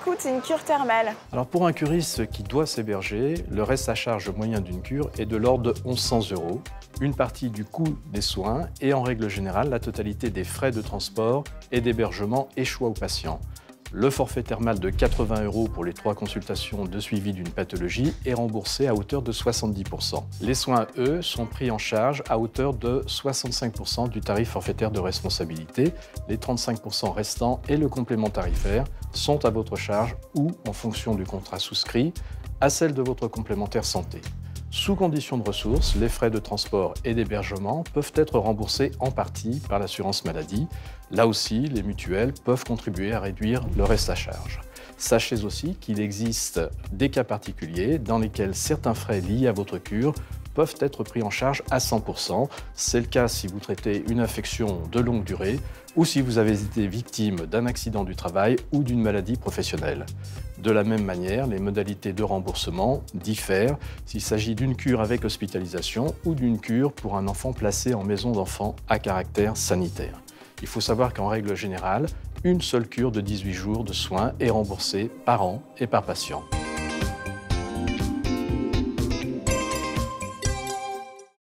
coûte une cure thermale? Alors pour un curiste qui doit s'héberger, le reste à charge moyen d'une cure est de l'ordre de 1 100 €, une partie du coût des soins et en règle générale la totalité des frais de transport et d'hébergement et choix au patient. Le forfait thermal de 80 € pour les 3 consultations de suivi d'une pathologie est remboursé à hauteur de 70 %. Les soins, eux, sont pris en charge à hauteur de 65 % du tarif forfaitaire de responsabilité. Les 35 % restants et le complément tarifaire sont à votre charge ou, en fonction du contrat souscrit, à celle de votre complémentaire santé. Sous condition de ressources, les frais de transport et d'hébergement peuvent être remboursés en partie par l'assurance maladie. Là aussi, les mutuelles peuvent contribuer à réduire le reste à charge. Sachez aussi qu'il existe des cas particuliers dans lesquels certains frais liés à votre cure peuvent être pris en charge à 100 %. C'est le cas si vous traitez une infection de longue durée ou si vous avez été victime d'un accident du travail ou d'une maladie professionnelle. De la même manière, les modalités de remboursement diffèrent s'il s'agit d'une cure avec hospitalisation ou d'une cure pour un enfant placé en maison d'enfants à caractère sanitaire. Il faut savoir qu'en règle générale, une seule cure de 18 jours de soins est remboursée par an et par patient.